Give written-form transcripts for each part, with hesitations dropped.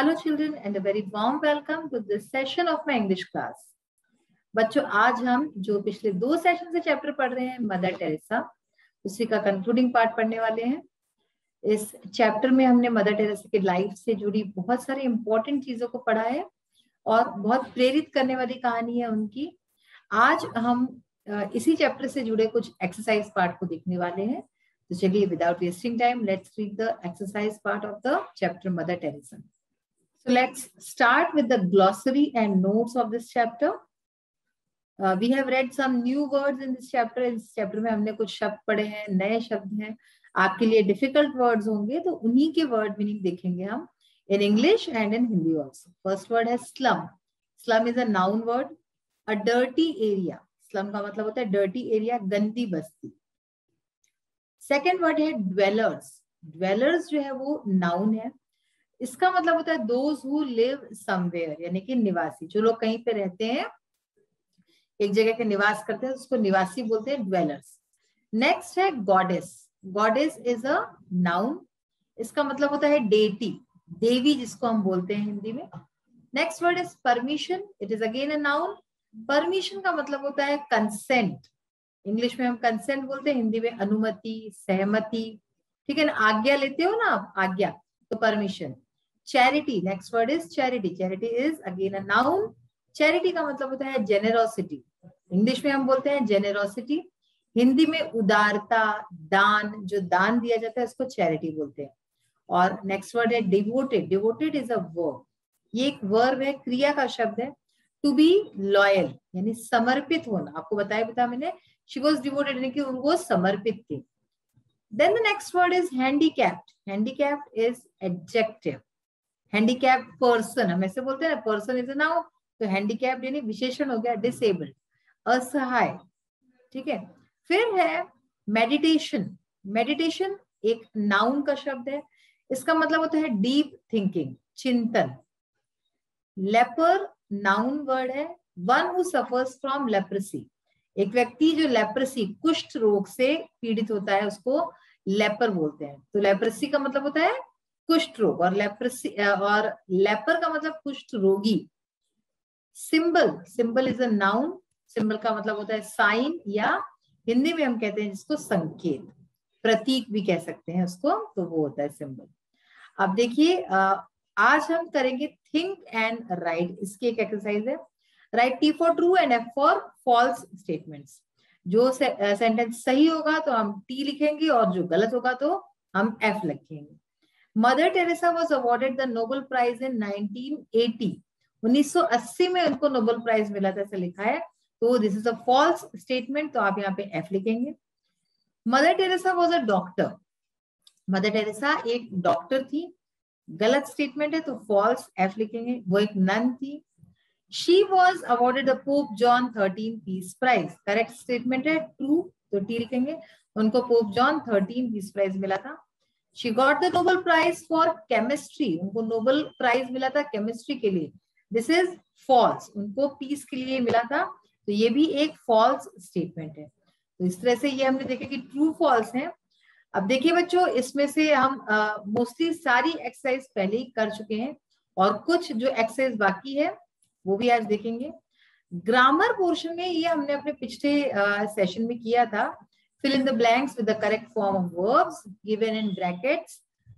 Hello children and a very warm welcome to this session of my English class. बच्चों आज हम जो पिछले 2 सेशन से चैप्टर पढ़ रहे हैं मदर टेरेसा, उसी का कंक्लूडिंग पार्ट पढ़ने वाले हैं। इस चैप्टर में हमने मदर टेरेसा की लाइफ से जुड़ी बहुत सारी इंपॉर्टेंट चीजों को पढ़ा है और बहुत प्रेरित करने वाली कहानी है उनकी। आज हम इसी चैप्टर से जुड़े कुछ एक्सरसाइज पार्ट को देखने वाले हैं। तो चलिए without wasting time let's read the exercise part of the chapter mother Teresa. So let's start with the glossary and notes of this chapter. We have read some new words in this chapter. इस chapter में हमने कुछ शब्द पढ़े हैं, नए शब्द हैं, आपके लिए डिफिकल्ट वर्ड्स होंगे, तो उन्हीं के वर्ड मीनिंग देखेंगे हम in English and in Hindi also. First word है slum. Slum is a noun word. A dirty area. Slum का मतलब होता है dirty area, गंदी बस्ती. Second word है dwellers. Dwellers जो है वो noun है. इसका मतलब होता है those who live somewhere, यानी कि निवासी, जो लोग कहीं पे रहते हैं, एक जगह के निवास करते हैं, उसको निवासी बोलते हैं dwellers. नेक्स्ट है goddess. Goddess is a noun. इसका मतलब होता है deity, देवी जिसको हम बोलते हैं हिंदी में. Next word is permission. It is again a noun. Permission का मतलब होता है कंसेंट. इंग्लिश में हम कंसेंट बोलते हैं, हिंदी में अनुमति, सहमति. ठीक है ना, आज्ञा लेते हो ना आप, आज्ञा, तो permission. Charity. Next word is charity. Charity is again a noun. Charity का मतलब होता है जेनेरोसिटी. इंग्लिश में हम बोलते हैं जेनेरोसिटी, हिंदी में उदारता, दान, जो दान दिया जाता है उसको चैरिटी बोलते हैं. और नेक्स्ट वर्ड है devoted. Devoted is a verb. ये एक वर्ब है, क्रिया का शब्द है. टू बी लॉयल यानी समर्पित होना. आपको बताया मैंने, शी वॉज डिवोटेड यानी कि वो समर्पित थी. Then the next word is handicapped. Handicapped is adjective. Handicapped person, हम ऐसे बोलते हैं ना, पर्सन इज अ नाउन, तो हैंडीकैप्ड यानी विशेषण हो गया, डिसेबल्ड, असहाय. ठीक है. फिर है मेडिटेशन. मेडिटेशन एक नाउन का शब्द है. इसका मतलब होता है डीप थिंकिंग, चिंतन. लेपर नाउन वर्ड है. One who suffers from leprosy. एक व्यक्ति जो लेप्रेसी, कुष्ठ रोग से पीड़ित होता है, उसको लेपर बोलते हैं. तो लेप्रेसी का मतलब होता है कुष्ठ रोग, और लेप्रेसी और लेपर का मतलब कुष्ठ रोगी. Symbol. Symbol is a noun. Symbol का मतलब होता है साइन, या हिंदी में हम कहते हैं जिसको संकेत, प्रतीक भी कह सकते हैं उसको, तो वो होता है सिंबल. अब देखिए आज हम करेंगे थिंक एंड राइट. इसकी एक एक्सरसाइज है. Write T for true and F for false statements. जो सेंटेंस सही होगा तो हम टी लिखेंगे, और जो गलत होगा तो हम एफ लिखेंगे. Mother Teresa was awarded the Nobel prize in 1980. 1980 में उनको नोबेल प्राइज मिला था, ऐसा लिखा है. तो this is a false statement, तो आप यहाँ पे एफ लिखेंगे. Mother Teresa was a doctor. Mother Teresa एक डॉक्टर थी, गलत स्टेटमेंट है, तो फॉल्स, एफ लिखेंगे. वो एक नन थी. She was awarded the Pope John 13 peace prize. Correct statement है, ट्रू, तो टी लिखेंगे. उनको पोप जॉन 13 पीस प्राइज मिला था. She got the Nobel prize for chemistry. उनको नोबेल प्राइज मिला था केमिस्ट्री के लिए. This is false. उनको पीस के लिए मिला था, तो ये भी एक फॉल्स स्टेटमेंट है. तो इस तरह से ये हमने देखा कि ट्रू फॉल्स है. अब देखिए बच्चों, इसमें से हम मोस्टली सारी एक्सरसाइज पहले ही कर चुके हैं, और कुछ जो एक्सरसाइज बाकी है वो भी आज देखेंगे. ग्रामर पोर्शन में ये हमने अपने पिछले सेशन में किया था. Fill in the blanks with the correct form of verbs given in brackets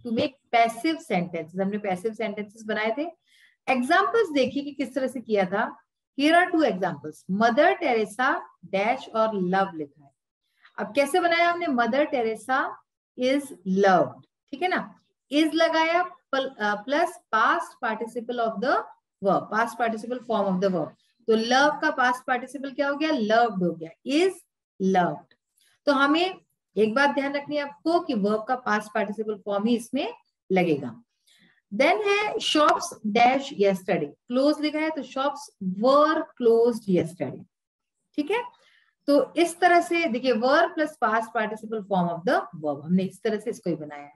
to make passive sentences. हमने passive sentences बनाए थे. Examples देखिए कि किस तरह से किया था. Here are 2 examples. Mother Teresa dash और love लिखा है. अब कैसे बनाया हमने? Mother Teresa is loved. ठीक है ना, is लगाया plus past participle of the verb, past participle form of the verb. तो love का past participle क्या हो गया? Loved हो गया. Is loved. तो हमें एक बात ध्यान रखनी है आपको कि वर्ब का पास्ट पार्टिसिपल फॉर्म ही इसमें लगेगा. देन है शॉप्स डैश यस्टरडे. क्लोज लिखा है, तो शॉप्स वर क्लोज्ड यस्टरडे. ठीक है. तो इस तरह से देखिए, verb plus past participle form of the verb, हमने इस तरह से इसको ही बनाया है.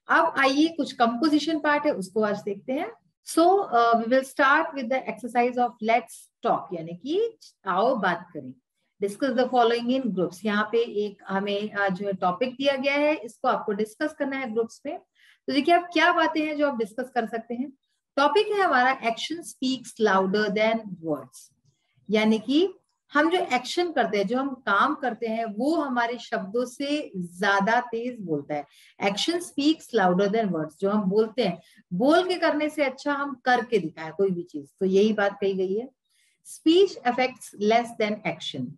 अब आइए कुछ कंपोजिशन पार्ट है उसको आज देखते हैं. So we will start with the exercise of let's talk, यानी कि आओ बात करें. Discuss the following in groups. यहाँ पे एक हमें जो है टॉपिक दिया गया है, इसको आपको डिस्कस करना है ग्रुप्स में. तो देखिए आप क्या बातें हैं जो आप डिस्कस कर सकते हैं. टॉपिक है हमारा action speaks louder than words, यानी कि हम जो एक्शन करते हैं, जो हम काम करते हैं, वो हमारे शब्दों से ज्यादा तेज बोलता है। Action speaks louder than words, जो हम बोलते हैं, बोल के करने से अच्छा हम करके दिखाएं कोई भी चीज, तो यही बात कही गई है। Speech affects less than action,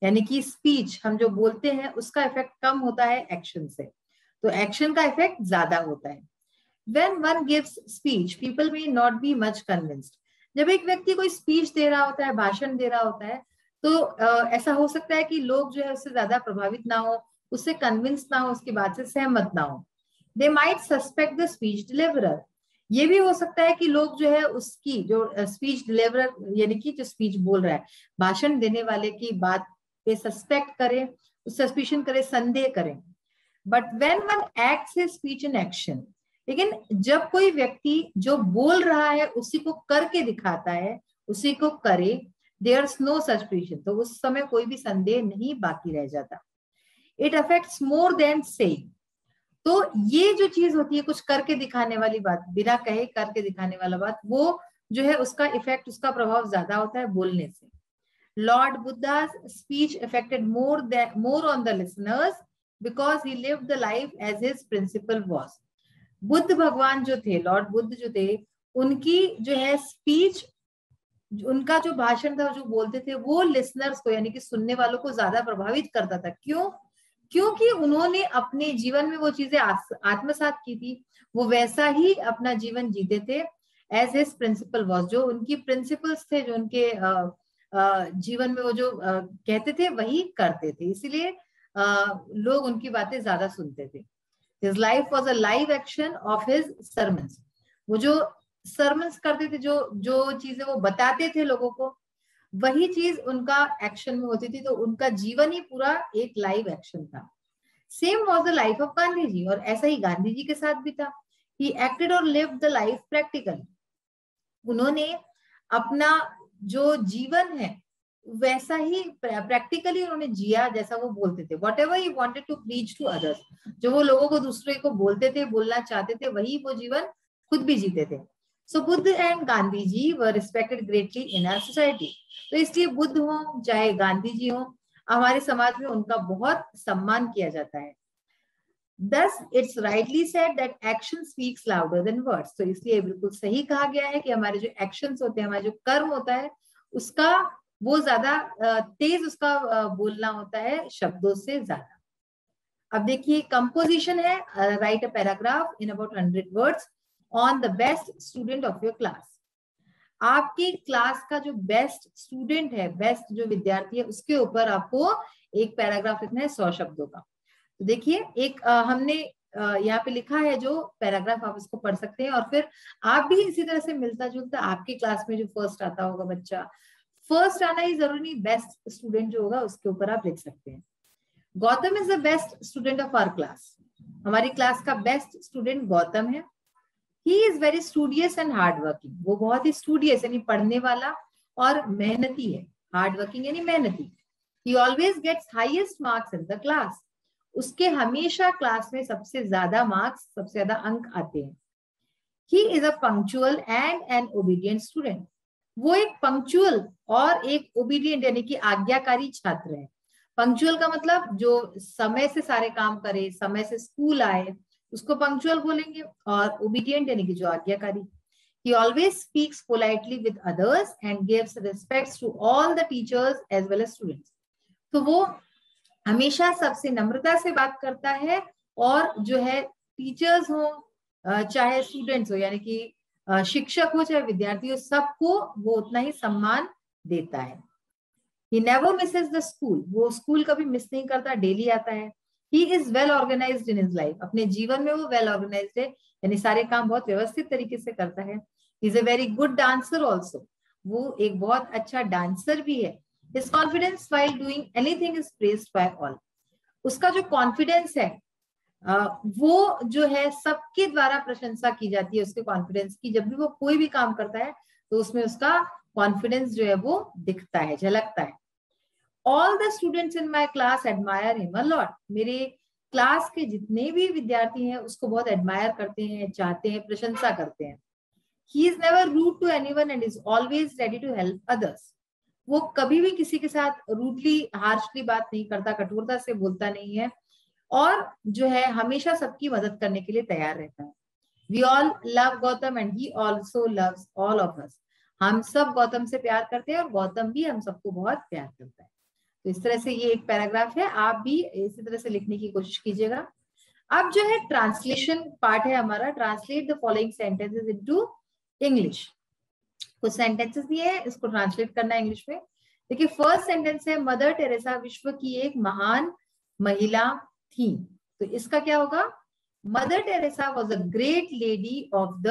यानी कि स्पीच हम जो बोलते हैं उसका इफेक्ट कम होता है एक्शन से, तो एक्शन का इफेक्ट ज्यादा होता है। When one gives speech, people may not be much convinced. जब एक व्यक्ति कोई स्पीच दे रहा होता है, भाषण दे रहा होता है, तो ऐसा हो सकता है कि लोग जो है उससे ज्यादा प्रभावित ना हो, उससे कन्विंस ना हो, उसकी बात से सहमत ना हो। They might suspect the speech deliverer. ये भी हो सकता है कि लोग जो है उसकी जो स्पीच डिलीवरर यानी कि जो स्पीच बोल रहा है, भाषण देने वाले की बात पे सस्पेक्ट करें, सस्पिशन करें, संदेह करें। But when one acts his speech in action, लेकिन जब कोई व्यक्ति जो बोल रहा है उसी को करके दिखाता है, उसी को करे, देयर्स नो सस्पिशन, तो उस समय कोई भी संदेह नहीं बाकी रह जाता। It affects more than saying, तो ये जो चीज होती है कुछ करके दिखाने वाली बात, बिना कहे करके दिखाने वाला बात, वो जो है उसका इफेक्ट, उसका प्रभाव ज्यादा होता है बोलने से। Lord Buddha's speech affected more on the listeners because he lived the life as his principle was. Buddha भगवान जो थे, लॉर्ड बुद्ध जो थे, उनकी जो है स्पीच, उनका जो भाषण था, जो बोलते थे, वो लिसनर्स को यानी कि सुनने वालों को ज्यादा प्रभावित करता था। क्यों? क्योंकि उन्होंने अपने जीवन में वो चीजें आत्मसात की थी, वो वैसा ही अपना जीवन जीते थे एज हिज प्रिंसिपल वॉज, जो उनकी प्रिंसिपल्स थे, जो उनके जीवन में वो जो कहते थे वही करते थे, इसीलिए लोग उनकी बातें ज्यादा सुनते थे। His life was a live action of his sermons. वो जो sermons करते थे, जो चीजें वो बताते थे लोगों को, वही चीज उनका एक्शन में होती थी, तो उनका जीवन ही पूरा एक लाइव एक्शन था। Same was the life of Gandhi ji, और ऐसा ही गांधी जी के साथ भी था। He acted or lived the life practically. उन्होंने अपना जो जीवन है वैसा ही प्रैक्टिकली उन्होंने जिया, जैसा वो बोलते थे। Whatever he wanted to preach to others, जो वो लोगों को दूसरे को बोलते थे, बोलना चाहते थे, वही वो जीवन खुद भी जीते थे। So Buddha and Gandhi ji were respected greatly in our society, तो इसलिए बुद्ध हो चाहे गांधी जी हो, हमारे समाज में उनका बहुत सम्मान किया जाता है। Thus, it's rightly said that action speaks louder than words. तो इसलिए बिल्कुल सही कहा गया है कि हमारे जो एक्शंस होते हैं, हमारा जो कर्म होता है, उसका वो ज्यादा तेज उसका बोलना होता है शब्दों से ज्यादा। अब देखिए कंपोजिशन है, right a paragraph in about 100 words on the best student of your class. आपकी क्लास का जो बेस्ट स्टूडेंट है, बेस्ट जो विद्यार्थी है, उसके ऊपर आपको एक पैराग्राफ लिखना है 100 शब्दों का। तो देखिए एक हमने यहाँ पे लिखा है जो पैराग्राफ, आप इसको पढ़ सकते हैं, और फिर आप भी इसी तरह से मिलता जुलता आपके क्लास में जो फर्स्ट आता होगा बच्चा, फर्स्ट आना ही जरूरी नहीं, बेस्ट स्टूडेंट जो होगा उसके ऊपर आप लिख सकते हैं। Gautam is the best student of our class, हमारी क्लास का बेस्ट स्टूडेंट गौतम है। He is very studious and hard working, वो बहुत ही स्टूडियस यानी पढ़ने वाला और मेहनती है, हार्ड वर्किंग यानी मेहनती। He always gets highest marks in the class, उसके हमेशा क्लास में सबसे ज्यादा मार्क्स, सबसे ज्यादा अंक आते हैं। He is a punctual and N obedient student, वो एक पंक्चुअल और एक ओबीडियंट यानी कि आज्ञाकारी छात्र है। पंक्चुअल का मतलब जो समय से सारे काम करे, समय से स्कूल आए, उसको पंक्चुअल बोलेंगे, और ओबीडियंट यानी कि जो आज्ञाकारी। He always speaks politely with others and gives respects to all the teachers as well as students. तो वो हमेशा सबसे नम्रता से बात करता है, और जो है टीचर्स हो चाहे स्टूडेंट्स हो, यानी कि शिक्षक हो चाहे विद्यार्थी हो, सबको वो उतना ही सम्मान देता है। He never misses the school, वो स्कूल कभी मिस नहीं करता, डेली आता है। He is well organized in his life, अपने जीवन में वो well organized है, यानी सारे काम बहुत व्यवस्थित तरीके से करता है। He is a very good dancer also, वो एक बहुत अच्छा डांसर भी है। His confidence while doing anything is praised by all, उसका जो कॉन्फिडेंस है वो जो है सबके द्वारा प्रशंसा की जाती है उसके कॉन्फिडेंस की। जब भी वो कोई भी काम करता है तो उसमें उसका कॉन्फिडेंस जो है वो दिखता है, झलकता है। All the students in my class admire him a lot, मेरे क्लास के जितने भी विद्यार्थी हैं उसको बहुत एडमायर करते हैं, चाहते हैं, प्रशंसा करते हैं। He is never rude to anyone and is always ready to help others. वो कभी भी किसी के साथ रूडली हार्शली बात नहीं करता, कठोरता से बोलता नहीं है, और जो है हमेशा सबकी मदद करने के लिए तैयार रहता है. We all love Gautam and he also loves all of us. हम सब गौतम से प्यार करते हैं और गौतम भी हम सबको बहुत प्यार करता है. तो इस तरह से ये एक पैराग्राफ है, आप भी इसी तरह से लिखने की कोशिश कीजिएगा. अब जो है ट्रांसलेशन पार्ट है हमारा. Translate the following sentences into English. कुछ सेंटेंसेस दिए हैं, इसको ट्रांसलेट करना है इंग्लिश में. देखिए फर्स्ट सेंटेंस है मदर टेरेसा विश्व की एक महान महिला थी. तो इसका क्या होगा? Mother Teresa was a great lady of the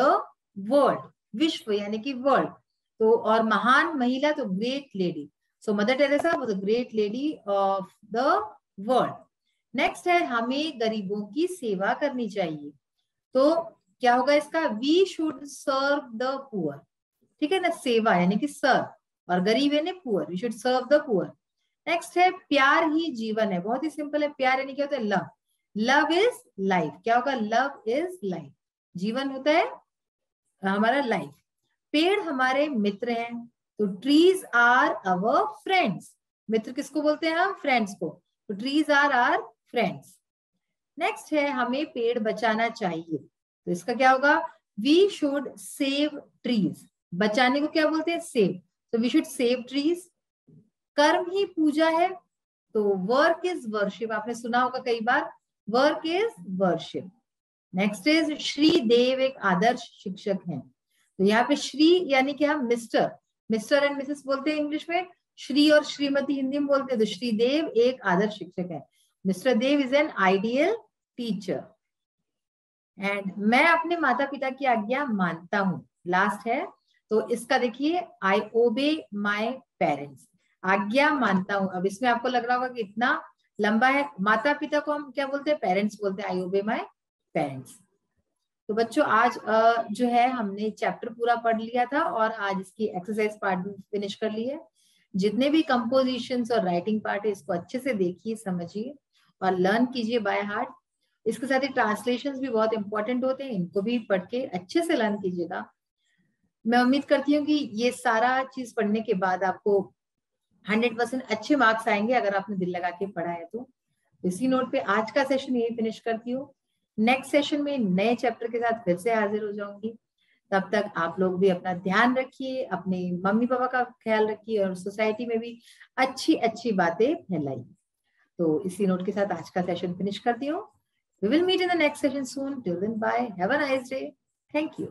world. विश्व यानी कि वर्ल्ड, तो और महान महिला तो great lady. So mother Teresa was a great lady of the world. Next है हमें गरीबों की सेवा करनी चाहिए. तो क्या होगा इसका? We should serve the poor. ठीक है ना, सेवा यानी कि सर्व, और गरीब यानी poor. We should serve the poor. Next है प्यार ही जीवन है. बहुत ही सिंपल है. प्यार यानी क्या होता है? लव. Love is life. क्या होगा? Love is life. जीवन होता है हमारा लाइफ. पेड़ हमारे मित्र हैं. तो ट्रीज आर अवर फ्रेंड्स. मित्र किसको बोलते हैं हम? फ्रेंड्स को. तो trees are our friends. Next है हमें पेड़ बचाना चाहिए. तो इसका क्या होगा? We should save trees. बचाने को क्या बोलते हैं? सेव. तो वी शुड सेव ट्रीज. कर्म ही पूजा है. तो वर्क इज वर्शिप. आपने सुना होगा कई बार, work is worship. Next is Shri Dev एक आदर्श शिक्षक हैं. तो यहाँ पे श्री यानी कि हम मिस्टर, मिस्टर एंड मिसेस बोलते हैं इंग्लिश में. श्री और श्रीमती हिंदी में बोलते हैं. तो श्री देव एक आदर्श शिक्षक है. Mister Dev is an ideal teacher. And मैं अपने माता पिता की आज्ञा मानता हूँ. लास्ट है. तो इसका देखिए, आई ओबे माई पेरेंट्स. आज्ञा मानता हूँ. अब इसमें आपको लग रहा होगा कि इतना लंबा है. माता पिता को हम क्या बोलते हैं? पेरेंट्स बोलते हैं. आई ओबे माई पेरेंट्स. तो बच्चों आज जो है हमने चैप्टर पूरा पढ़ लिया था और आज इसकी एक्सरसाइज पार्ट भी फिनिश कर ली है. जितने भी कंपोजिशंस और राइटिंग पार्ट है इसको अच्छे से देखिए, समझिए और लर्न कीजिए बाय हार्ट. इसके साथ ही ट्रांसलेशंस भी बहुत इंपॉर्टेंट होते हैं, इनको भी पढ़ के अच्छे से लर्न कीजिएगा. मैं उम्मीद करती हूँ कि ये सारा चीज पढ़ने के बाद आपको 100% अच्छे मार्क्स आएंगे अगर आपने दिल लगा के पढ़ा है. तो इसी नोट पे आज का सेशन यही फिनिश करती हूँ. नेक्स्ट सेशन में नए चैप्टर के साथ फिर से हाजिर हो जाऊंगी. तब तक आप लोग भी अपना ध्यान रखिए, अपने मम्मी पापा का ख्याल रखिए और सोसाइटी में भी अच्छी अच्छी बातें फैलाइए. तो इसी नोट के साथ आज का सेशन फिनिश करती हूँ. We will meet in the next session soon. Till then, bye. Have a nice day. Thank you.